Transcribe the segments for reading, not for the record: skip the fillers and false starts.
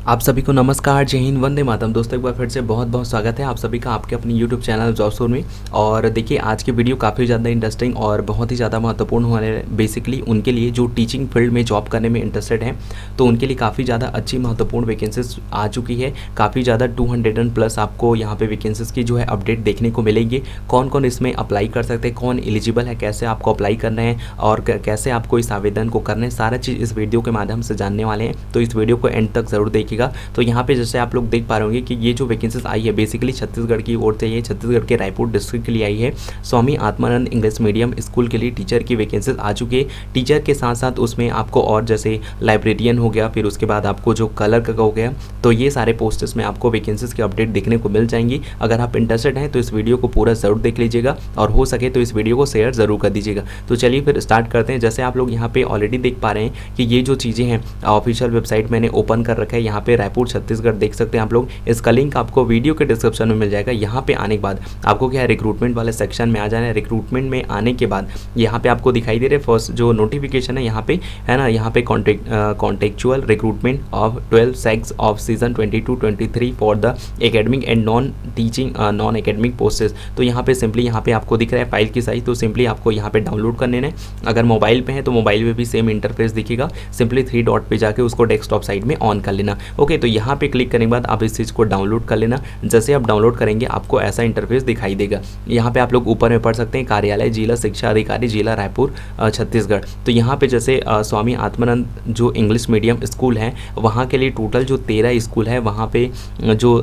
आप सभी को नमस्कार, जय हिंद, वंदे मातरम। दोस्तों एक बार फिर से बहुत बहुत स्वागत है आप सभी का आपके अपने यूट्यूब चैनल जॉब शोर में। और देखिए आज की वीडियो काफ़ी ज़्यादा इंटरेस्टिंग और बहुत ही ज़्यादा महत्वपूर्ण होने वाले बेसिकली उनके लिए जो टीचिंग फील्ड में जॉब करने में इंटरेस्टेड हैं, तो उनके लिए काफ़ी ज़्यादा अच्छी महत्वपूर्ण वैकेंसीज आ चुकी है। काफ़ी ज़्यादा 200+ आपको यहाँ पे वैकेंसीज की जो है अपडेट देखने को मिलेंगी। कौन कौन इसमें अप्लाई कर सकते हैं, कौन एलिजिबल है, कैसे आपको अप्लाई करना है और कैसे आपको इस आवेदन को करना है, सारा चीज़ इस वीडियो के माध्यम से जानने वाले हैं। तो इस वीडियो को एंड तक ज़रूर देखिए। तो यहाँ पे जैसे आप लोग देख पा रहे होंगे कि ये जो वैकेंसीज आई है बेसिकली छत्तीसगढ़ की ओर से, ये छत्तीसगढ़ के रायपुर डिस्ट्रिक्ट के लिए आई है। Swami Atmanand English medium school के लिए टीचर की वैकेंसीज आ चुकी है। टीचर के साथ साथ उसमें आपको और जैसे लाइब्रेरियन हो गया, फिर उसके बाद आपको जो कलर का हो गया, तो ये सारे पोस्ट्स में आपको वैकेंसीज की अपडेट देखने को मिल जाएंगी। अगर आप इंटरेस्टेड हैं तो इस वीडियो को पूरा ज़रूर देख लीजिएगा और हो सके तो इस वीडियो को शेयर ज़रूर कर दीजिएगा। तो चलिए फिर स्टार्ट करते हैं। जैसे आप लोग यहाँ पे ऑलरेडी देख पा रहे हैं कि ये जो चीज़ें हैं ऑफिशियल वेबसाइट मैंने ओपन कर रखा है। यहाँ पे रायपुर छत्तीसगढ़ देख सकते हैं आप लोग। इसका लिंक आपको वीडियो के डिस्क्रिप्शन में मिल जाएगा। यहाँ पे आने के बाद आपको क्या है, रिक्रूटमेंट वाले सेक्शन में आ जाना है। रिक्रूटमेंट में आने के बाद यहाँ पे आपको दिखाई दे रहे फर्स्ट जो नोटिफिकेशन है यहाँ पे है ना, यहाँ पे contractual recruitment of 12 sets of season 22-23 for the academic and non academic posts. तो यहाँ पे सिंपली यहाँ पे आपको दिख रहा है फाइल की साइज, तो सिंपली आपको यहाँ पे डाउनलोड करने हैं। अगर मोबाइल पे है तो मोबाइल पे भी सेम इंटरफेस दिखेगा, सिंपली 3 डॉट पे जाके उसको डेस्कटॉप साइड में ऑन कर लेना। ओके, तो यहाँ पे क्लिक करने के बाद आप इस चीज़ को डाउनलोड कर लेना। जैसे आप डाउनलोड करेंगे आपको ऐसा इंटरफेस दिखाई देगा। यहाँ पे आप लोग ऊपर में पढ़ सकते हैं कार्यालय जिला शिक्षा अधिकारी जिला रायपुर छत्तीसगढ़। तो यहाँ पे जैसे स्वामी आत्मानंद जो इंग्लिश मीडियम स्कूल है वहाँ के लिए टोटल जो 13 स्कूल है, वहाँ पे जो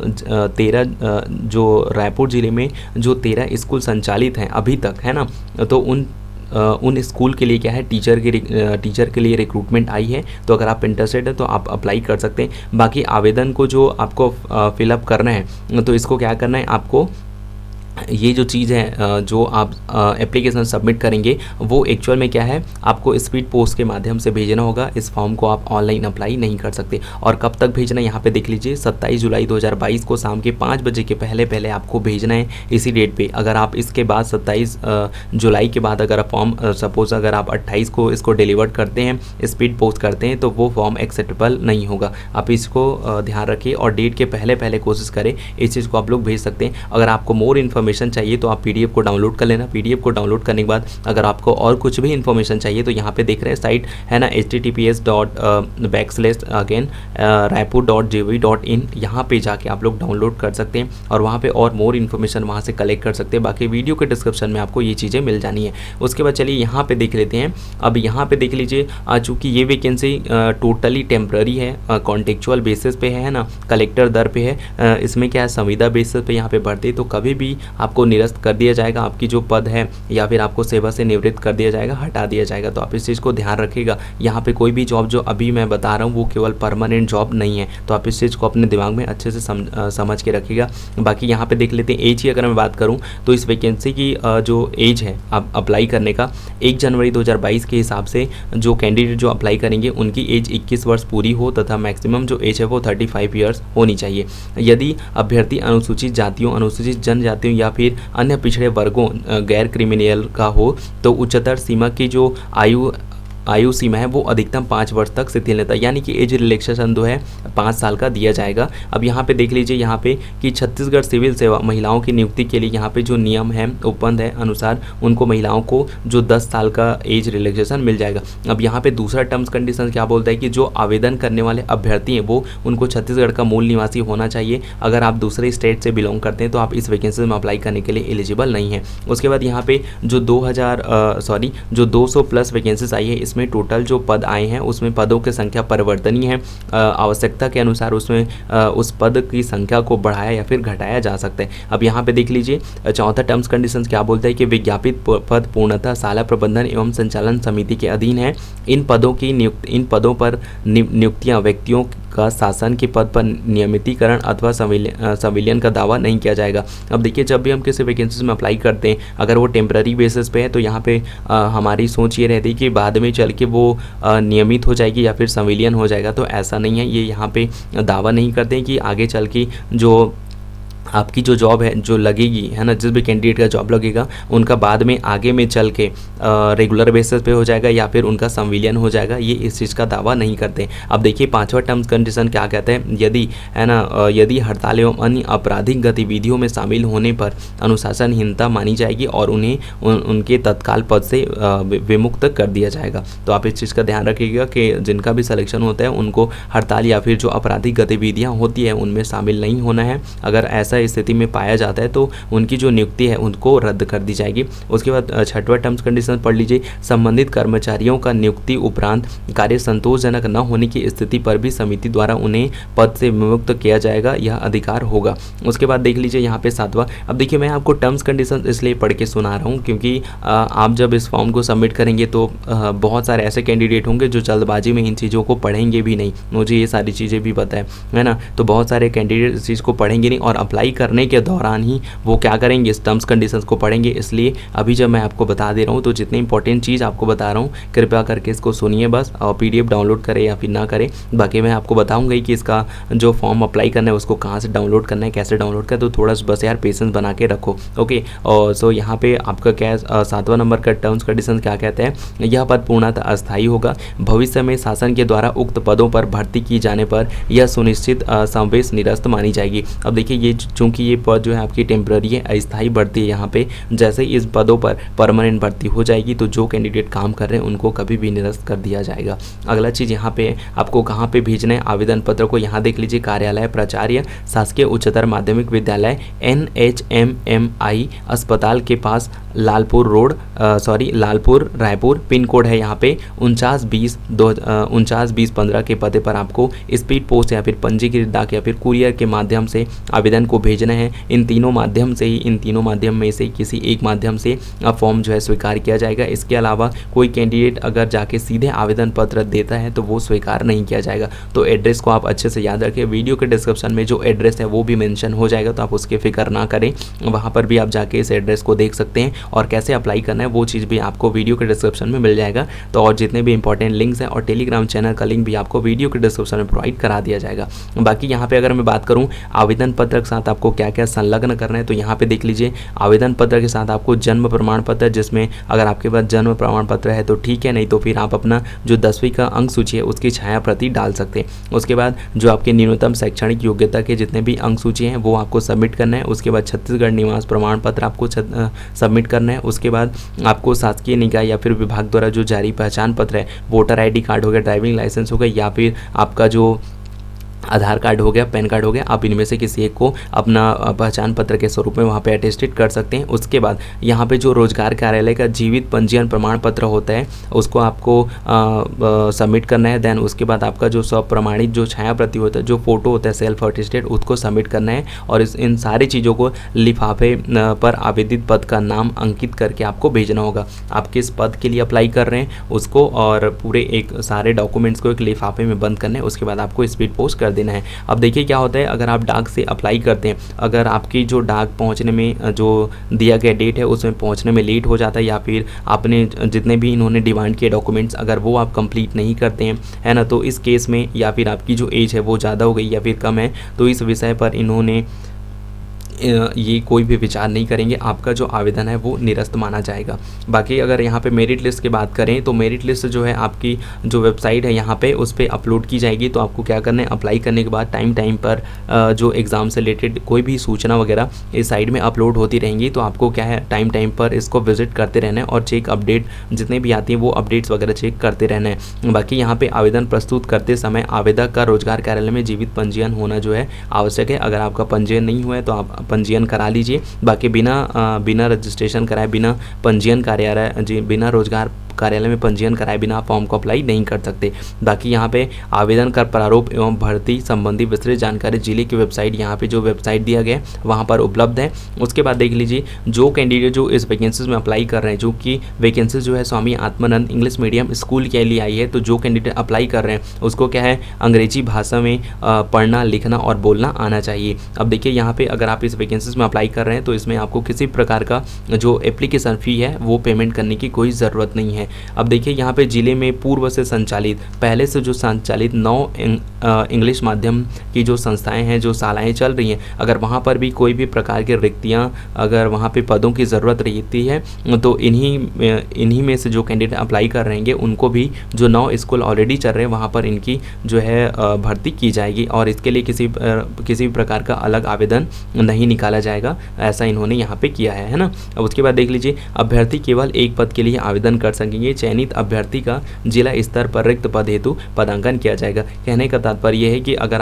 13 जो रायपुर ज़िले में जो 13 स्कूल संचालित हैं अभी तक, है ना, तो उन स्कूल के लिए क्या है, टीचर के लिए रिक्रूटमेंट आई है। तो अगर आप इंटरेस्टेड है तो आप अप्लाई कर सकते हैं। बाकी आवेदन को जो आपको फिलअप करना है, तो इसको क्या करना है, आपको ये जो चीज़ है जो आप एप्लीकेशन सबमिट करेंगे वो एक्चुअल में क्या है, आपको स्पीड पोस्ट के माध्यम से भेजना होगा। इस फॉर्म को आप ऑनलाइन अप्लाई नहीं कर सकते। और कब तक भेजना है यहाँ पे देख लीजिए, 27 जुलाई 2022 को शाम के 5 बजे के पहले आपको भेजना है इसी डेट पे। अगर आप इसके बाद 27 जुलाई के बाद अगर आप फॉर्म सपोज अगर आप 28 को इसको डिलीवर करते हैं, स्पीड पोस्ट करते हैं, तो वो फॉर्म एक्सेप्टेबल नहीं होगा। आप इसको ध्यान रखिए और डेट के पहले कोशिश करें, इस चीज़ को आप लोग भेज सकते हैं। अगर आपको मोर इन्फॉर्मेशन चाहिए तो आप पीडीएफ को डाउनलोड कर लेना। पीडीएफ को डाउनलोड करने के बाद अगर आपको और कुछ भी इन्फॉर्मेशन चाहिए तो यहाँ पे देख रहे हैं साइट है ना, https://raipur.gov.in, यहाँ पे जाके आप लोग डाउनलोड कर सकते हैं और वहाँ पे और मोर इन्फॉर्मेशन वहाँ से कलेक्ट कर सकते हैं। बाकी वीडियो के डिस्क्रिप्शन में आपको ये चीज़ें मिल जानी है। उसके बाद चलिए यहाँ पे देख लेते हैं। अब यहाँ पे देख लीजिए, चूँकि ये वैकेंसी टोटली टेम्प्रेरी है, कॉन्टेक्चुअल बेसिस पे है ना, कलेक्टर दर पे है। इसमें क्या है, संविदा बेसिस पे यहाँ पे भर्ती, तो कभी भी आपको निरस्त कर दिया जाएगा, आपकी जो पद है या फिर आपको सेवा से निवृत्त कर दिया जाएगा, हटा दिया जाएगा। तो आप इस चीज़ को ध्यान रखिएगा। यहाँ पे कोई भी जॉब जो अभी मैं बता रहा हूँ वो केवल परमानेंट जॉब नहीं है, तो आप इस चीज़ को अपने दिमाग में अच्छे से समझ के रखिएगा। बाकी यहाँ पे देख लेते हैं एज की अगर मैं बात करूँ तो इस वैकेंसी की जो एज है आप अप्लाई करने का, 1 जनवरी 2022 के हिसाब से जो कैंडिडेट जो अप्लाई करेंगे उनकी एज 21 वर्ष पूरी हो तथा मैक्सिमम जो एज है वो 35 ईयर्स होनी चाहिए। यदि अभ्यर्थी अनुसूचित जातियों, अनुसूचित जनजातियों या फिर अन्य पिछड़े वर्गों, गैर क्रिमिनल का हो, तो उच्चतर सीमा की जो आयु सीमा है वो अधिकतम 5 वर्ष तक शिथिल रहता है, यानी कि एज रिलैक्सेशन जो है 5 साल का दिया जाएगा। अब यहाँ पे देख लीजिए यहाँ पे कि छत्तीसगढ़ सिविल सेवा महिलाओं की नियुक्ति के लिए यहाँ पे जो नियम है ओपन है अनुसार उनको महिलाओं को जो 10 साल का एज रिलैक्सेशन मिल जाएगा। अब यहाँ पे दूसरा टर्म्स कंडीशन क्या बोलता है कि जो आवेदन करने वाले अभ्यर्थी हैं वो उनको छत्तीसगढ़ का मूल निवासी होना चाहिए। अगर आप दूसरे स्टेट से बिलोंग करते हैं तो आप इस वैकेंसी में अप्लाई करने के लिए एलिजिबल नहीं है। उसके बाद यहाँ पे जो 200+ वैकेंसीज आई है, इसमें टोटल जो पद आए हैं उसमें पदों की संख्या परिवर्तनीय है। आवश्यकता के अनुसार उसमें उस पद की संख्या को बढ़ाया या फिर घटाया जा सकता है। अब यहाँ पे देख लीजिए चौथा टर्म्स कंडीशंस क्या बोलता है कि विज्ञापित पद पूर्णतः शाला प्रबंधन एवं संचालन समिति के अधीन है। इन पदों पर नियुक्तियाँ व्यक्तियों का शासन के पद पर नियमितीकरण अथवा संविलियन का दावा नहीं किया जाएगा। अब देखिए जब भी हम किसी वैकेंसी में अप्लाई करते हैं, अगर वो टेम्पररी बेसिस पे है तो यहाँ पे हमारी सोच ये रहती है कि बाद में चल के वो नियमित हो जाएगी या फिर संविलियन हो जाएगा, तो ऐसा नहीं है। ये यहाँ पे दावा नहीं करते हैं कि आगे चल के जो आपकी जो जॉब है जो लगेगी है ना, जिस भी कैंडिडेट का जॉब लगेगा उनका बाद में आगे में चल के रेगुलर बेसिस पे हो जाएगा या फिर उनका संविलियन हो जाएगा, ये इस चीज़ का दावा नहीं करते। अब देखिए 5वां टर्म्स कंडीशन क्या कहते हैं, यदि है ना यदि हड़ताल एवं अन्य आपराधिक गतिविधियों में शामिल होने पर अनुशासनहीनता मानी जाएगी और उन्हें उनके तत्काल पद से विमुक्त कर दिया जाएगा। तो आप इस चीज़ का ध्यान रखिएगा कि जिनका भी सिलेक्शन होता है उनको हड़ताल या फिर जो आपराधिक गतिविधियाँ होती है उनमें शामिल नहीं होना है। अगर ऐसा स्थिति में पाया जाता है तो उनकी जो नियुक्ति है उनको रद्द कर दी जाएगी। उसके बाद 6वां टर्म्स कंडीशन पढ़ लीजिए, संबंधित कर्मचारियों का नियुक्ति उपरांत कार्य संतोषजनक न होने की स्थिति पर भी समिति द्वारा उन्हें पद से विमुक्त किया जाएगा, यह अधिकार होगा। उसके बाद देख लीजिए यहाँ पे 7वां। अब देखिए मैं आपको टर्म्स कंडीशन इसलिए पढ़ के सुना रहा हूँ क्योंकि आप जब इस फॉर्म को सबमिट करेंगे तो बहुत सारे ऐसे कैंडिडेट होंगे जो जल्दबाजी में इन चीज़ों को पढ़ेंगे भी नहीं, मुझे ये सारी चीज़ें भी पता है ना। तो बहुत सारे कैंडिडेट इस चीज़ को पढ़ेंगे नहीं और अप्लाई करने के दौरान ही वो क्या करेंगे, इस टर्म्स कंडीशंस को पढ़ेंगे। इसलिए अभी जब मैं आपको बता दे रहा हूँ तो जितनी इंपॉर्टेंट चीज़ आपको बता रहा हूँ कृपया करके इसको सुनिए बस, और PDF डाउनलोड करें या फिर ना करें। बाकी मैं आपको बताऊँगा कि इसका जो फॉर्म अप्लाई करना है उसको कहाँ से डाउनलोड करना है, कैसे डाउनलोड करना है, तो थोड़ा बस यार पेशेंस बना के रखो। ओके, और सो यहाँ पे आपका क्या 7वां नंबर का टर्म्स कंडीशन क्या कहते हैं, यह पद पूर्णतः अस्थायी होगा। भविष्य में शासन के द्वारा उक्त पदों पर भर्ती की जाने पर यह सुनिश्चित समावेश निरस्त मानी जाएगी। अब देखिए ये चूंकि ये पद जो है आपकी टेम्प्रेरी है, अस्थायी भर्ती है, यहाँ पे जैसे ही इस पदों पर परमानेंट भर्ती हो जाएगी तो जो कैंडिडेट काम कर रहे हैं उनको कभी भी निरस्त कर दिया जाएगा। अगला चीज़ यहाँ पे आपको कहाँ पे भेजना है आवेदन पत्र को, यहाँ देख लीजिए, कार्यालय प्राचार्य शासकीय उच्चतर माध्यमिक विद्यालय NHMMI अस्पताल के पास Lalpur road Lalpur Raipur, pin code है यहाँ पे 492015 के पते पर आपको स्पीड पोस्ट या फिर पंजीकृत डाक या फिर कुरियर के माध्यम से आवेदन को भेजना है। इन तीनों माध्यम में से किसी एक माध्यम से फॉर्म जो है स्वीकार किया जाएगा। इसके अलावा कोई कैंडिडेट अगर जाके सीधे आवेदन पत्र देता है तो वो स्वीकार नहीं किया जाएगा। तो एड्रेस को आप अच्छे से याद रखें, वीडियो के डिस्क्रिप्शन में जो एड्रेस है वो भी मेंशन हो जाएगा, तो आप उसकी फिक्र ना करें, वहाँ पर भी आप जाके इस एड्रेस को देख सकते हैं और कैसे अप्लाई करना है वो चीज़ भी आपको वीडियो के डिस्क्रिप्शन में मिल जाएगा। तो और जितने भी इंपॉर्टेंट लिंक्स हैं और टेलीग्राम चैनल का लिंक भी आपको वीडियो के डिस्क्रिप्शन में प्रोवाइड करा दिया जाएगा। बाकी यहाँ पे अगर मैं बात करूँ आवेदन पत्र के साथ आपको क्या क्या संलग्न करना है, तो यहाँ पे देख लीजिए, आवेदन पत्र के साथ आपको जन्म प्रमाण पत्र, जिसमें अगर आपके पास जन्म प्रमाण पत्र है तो ठीक है, नहीं तो फिर आप अपना जो 10वीं का अंक सूची है उसकी छाया प्रति डाल सकते हैं। उसके बाद जो आपके न्यूनतम शैक्षणिक योग्यता के जितने भी अंक सूची हैं वो आपको सबमिट करना है। उसके बाद छत्तीसगढ़ निवास प्रमाण पत्र आपको सबमिट करना है। उसके बाद आपको शासकीय निकाय या फिर विभाग द्वारा जो जारी पहचान पत्र है, वोटर ID कार्ड हो गया, ड्राइविंग लाइसेंस हो गया या फिर आपका जो आधार कार्ड हो गया, पैन कार्ड हो गया, आप इनमें से किसी एक को अपना पहचान पत्र के स्वरूप में वहाँ पे अटेस्टेड कर सकते हैं। उसके बाद यहाँ पे जो रोजगार कार्यालय का जीवित पंजीयन प्रमाण पत्र होता है उसको आपको सबमिट करना है। देन उसके बाद आपका जो स्वप्रमाणित जो छाया प्रति होता है, जो फोटो होता है सेल्फ अटेस्टेड, उसको सबमिट करना है और इन सारी चीज़ों को लिफाफे पर आवेदित पद का नाम अंकित करके आपको भेजना होगा। आप किस पद के लिए अप्लाई कर रहे हैं उसको और पूरे एक सारे डॉक्यूमेंट्स को एक लिफाफे में बंद करना है। उसके बाद आपको स्पीड पोस्ट कर देना है। अब देखिए क्या होता है, अगर आप डाक से अप्लाई करते हैं, अगर आपकी जो डाक पहुंचने में जो दिया गया डेट है उसमें पहुंचने में लेट हो जाता है या फिर आपने जितने भी इन्होंने डिमांड किए डॉक्यूमेंट्स अगर वो आप कंप्लीट नहीं करते हैं, है ना, तो इस केस में या फिर आपकी जो एज है वो ज़्यादा हो गई या फिर कम है, तो इस विषय पर इन्होंने ये कोई भी विचार नहीं करेंगे, आपका जो आवेदन है वो निरस्त माना जाएगा। बाकी अगर यहाँ पे मेरिट लिस्ट की बात करें तो मेरिट लिस्ट जो है आपकी जो वेबसाइट है यहाँ पे उस पर अपलोड की जाएगी। तो आपको क्या करना है, अप्लाई करने के बाद टाइम पर जो एग्ज़ाम से रिलेटेड कोई भी सूचना वगैरह इस साइड में अपलोड होती रहेंगी। तो आपको क्या है टाइम पर इसको विजिट करते रहना है और चेक अपडेट जितने भी आती हैं वो अपडेट्स वगैरह चेक करते रहना है। बाकी यहाँ पर आवेदन प्रस्तुत करते समय आवेदक का रोजगार कार्यालय में जीवित पंजीयन होना जो है आवश्यक है। अगर आपका पंजीयन नहीं हुआ है तो आप पंजीयन करा लीजिए। बाकी बिना रजिस्ट्रेशन कराए, बिना पंजीयन बिना रोजगार कार्यालय में पंजीयन कराए बिना फॉर्म को अप्लाई नहीं कर सकते। बाकी यहाँ पे आवेदन कर प्रारूप एवं भर्ती संबंधी विस्तृत जानकारी जिले की वेबसाइट, यहाँ पे जो वेबसाइट दिया गया है वहाँ पर उपलब्ध है। उसके बाद देख लीजिए, जो कैंडिडेट जो इस वैकेंसीज में अप्लाई कर रहे हैं, जो कि वैकेंसीज जो है Swami Atmanand English medium school के लिए आई है, तो जो कैंडिडेट अप्लाई कर रहे हैं उसको क्या है अंग्रेजी भाषा में पढ़ना, लिखना और बोलना आना चाहिए। अब देखिए यहाँ पे अगर आप इस वैकेंसीज में अप्लाई कर रहे हैं तो इसमें आपको किसी प्रकार का जो एप्लीकेशन फ़ी है वो पेमेंट करने की कोई ज़रूरत नहीं है। हैं। अब देखिए यहाँ पे ज़िले में पूर्व से संचालित, पहले से जो संचालित 9 इंग्लिश माध्यम की जो संस्थाएं हैं, जो शालाएं चल रही हैं, अगर वहाँ पर भी कोई भी प्रकार की रिक्तियाँ, अगर वहाँ पे पदों की ज़रूरत रहती है तो इन्हीं में से जो कैंडिडेट अप्लाई कर रहेंगे उनको भी जो 9 स्कूल ऑलरेडी चल रहे हैं वहाँ पर इनकी जो है भर्ती की जाएगी और इसके लिए किसी भी प्रकार का अलग आवेदन नहीं निकाला जाएगा, ऐसा इन्होंने यहाँ पे किया है ना। अब उसके बाद देख लीजिए, अभ्यर्थी केवल एक पद के लिए आवेदन कर सकेंगे। चयनित अभ्यर्थी का जिला स्तर पर रिक्त पद हेतु पदांकन किया जाएगा। कहने का तात्पर्य यह है कि अगर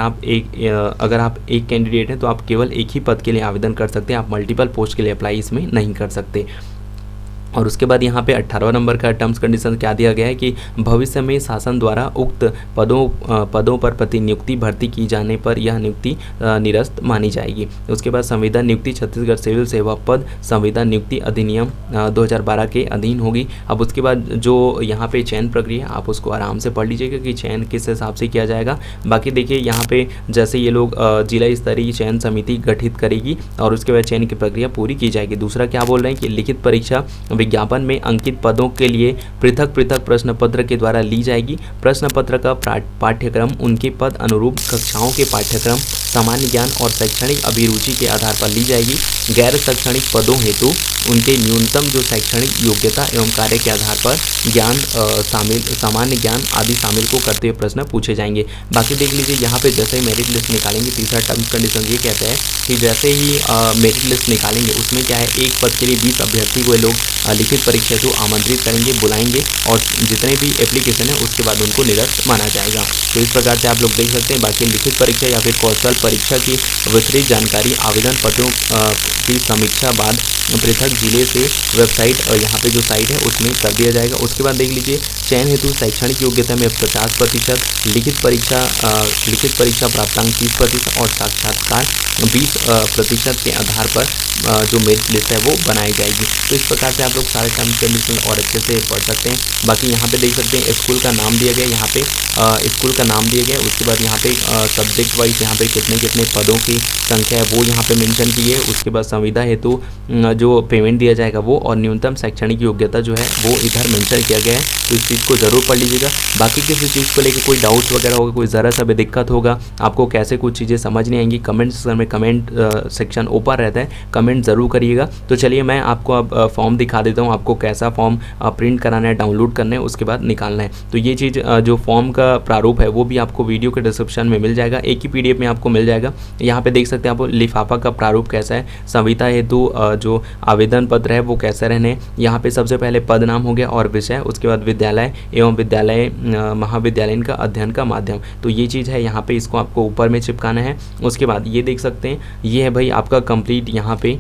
आप एक कैंडिडेट हैं तो आप केवल एक ही पद के लिए आवेदन कर सकते हैं, आप मल्टीपल पोस्ट के लिए अप्लाई इसमें नहीं कर सकते। और उसके बाद यहाँ पे 18वां नंबर का टर्म्स कंडीशन क्या दिया गया है कि भविष्य में शासन द्वारा उक्त पदों पर प्रतिनियुक्ति भर्ती की जाने पर यह नियुक्ति निरस्त मानी जाएगी। उसके बाद संविदा नियुक्ति छत्तीसगढ़ सिविल सेवा पद संविदा नियुक्ति अधिनियम 2012 के अधीन होगी। अब उसके बाद जो यहाँ पे चयन प्रक्रिया आप उसको आराम से पढ़ लीजिएगा कि चयन किस हिसाब से किया जाएगा। बाकी देखिए यहाँ पे जैसे ये लोग जिला स्तरीय चयन समिति गठित करेगी और उसके बाद चयन की प्रक्रिया पूरी की जाएगी। दूसरा क्या बोल रहे हैं कि लिखित परीक्षा विज्ञापन में अंकित पदों के लिए पृथक पृथक प्रश्न पत्र के द्वारा ली जाएगी। प्रश्न पत्र का पाठ्यक्रम उनके पद अनुरूप कक्षाओं के पाठ्यक्रम, सामान्य ज्ञान और शैक्षणिक अभिरुचि के आधार पर ली जाएगी। गैर शैक्षणिक पदों हेतु उनके न्यूनतम जो शैक्षणिक योग्यता एवं कार्य के आधार पर ज्ञान सामान्य ज्ञान आदि शामिल को करते हुए प्रश्न पूछे जाएंगे। बाकी देख लीजिए यहाँ पे जैसे ही मेरिट लिस्ट निकालेंगे, तीसरा टर्म्स कंडीशन ये कहता है कि जैसे ही मेरिट लिस्ट निकालेंगे उसमें क्या है, एक पद के लिए 20 अभ्यर्थी को लोग लिखित परीक्षा को आमंत्रित करेंगे, बुलाएंगे और जितने भी एप्लीकेशन है उसके बाद उनको निरस्त माना जाएगा। तो इस प्रकार से आप लोग देख सकते हैं। बाकी लिखित परीक्षा या फिर कौशल परीक्षा की विस्तृत जानकारी आवेदन पत्रों की समीक्षा बाद पृथक जिले से वेबसाइट यहाँ पे जो साइट है उसमें कर दिया जाएगा। उसके बाद देख लीजिए, चयन हेतु शैक्षणिक योग्यता में 50%, लिखित परीक्षा प्राप्तांक 30% और साक्षात्कार 20% के आधार पर जो मेरिट लिस्ट है वो बनाई जाएगी। तो इस प्रकार से आप लोग सारे टर्म्स कंडीशन और अच्छे से पढ़ सकते हैं। बाकी यहाँ पे देख सकते हैं स्कूल का नाम दिया गया, यहाँ पे स्कूल का नाम दिया गया। उसके बाद यहाँ पे सब्जेक्ट वाइज यहाँ पे कितने पदों की संख्या है वो यहाँ पे मेंशन की है। उसके बाद संविदा हेतु जो पेमेंट दिया जाएगा वो, और न्यूनतम शैक्षणिक योग्यता जो है वो इधर मेंशन किया गया है। तो इस चीज़ को ज़रूर पढ़ लीजिएगा। बाकी किसी चीज़ को लेकर कोई डाउट्स वगैरह होगा, कोई ज़रा सा भी दिक्कत होगा, आपको कैसे कुछ चीज़ें समझ नहीं आएंगी, कमेंट सेक्शन में कमेंट सेक्शन ओपन रहता है, कमेंट ज़रूर करिएगा। तो चलिए मैं आपको अब फॉर्म दिखा देता हूँ, आपको कैसा फॉर्म प्रिंट कराना है, डाउनलोड करना है, उसके बाद निकालना है। तो ये चीज़ जो फॉर्म का प्रारूप है वो भी आपको वीडियो के डिस्क्रिप्शन में मिल जाएगा, एक ही PDF में आपको मिल जाएगा। यहाँ पे देख सकते हैं आप लिफाफा का प्रारूप कैसा है, संविदा हेतु जो आवेदन पत्र है वो कैसे रहने। यहाँ पे सबसे पहले पद नाम हो गया और विषय, उसके बाद विद्यालय एवं विद्यालय महाविद्यालय का अध्ययन का माध्यम। तो ये चीज़ है, यहाँ पे इसको आपको ऊपर में चिपकाना है। उसके बाद ये देख सकते हैं, ये है भाई आपका कंप्लीट, यहाँ पे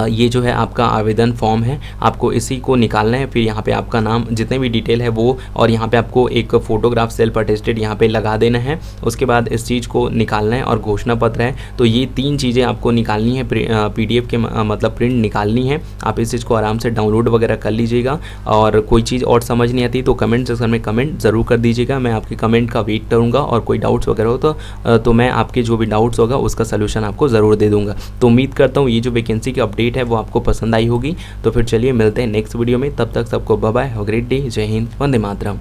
ये जो है आपका आवेदन फॉर्म है, आपको इसी को निकालना है। फिर यहाँ पे आपका नाम, जितने भी डिटेल है वो, और यहाँ पे आपको एक फ़ोटोग्राफ सेल्फ अटेस्टेड यहाँ पे लगा देना है। उसके बाद इस चीज़ को निकालना है और घोषणा पत्र है। तो ये 3 चीज़ें आपको निकालनी है, PDF के मतलब प्रिंट निकालनी है। आप इस चीज़ को आराम से डाउनलोड वगैरह कर लीजिएगा। और कोई चीज़ और समझ नहीं आती तो कमेंट सेक्शन में कमेंट ज़रूर कर दीजिएगा, मैं आपके कमेंट का वेट करूँगा। और कोई डाउट्स वगैरह हो तो मैं आपके जो भी डाउट्स होगा उसका सलूशन आपको ज़रूर दे दूँगा। तो उम्मीद करता हूँ ये जो वैकेंसी की अपडेट है वो आपको पसंद आई होगी। तो फिर चलिए मिलते हैं नेक्स्ट वीडियो में, तब तक सबको bye bye, have a great day, जय हिंद, वंदे मातरम।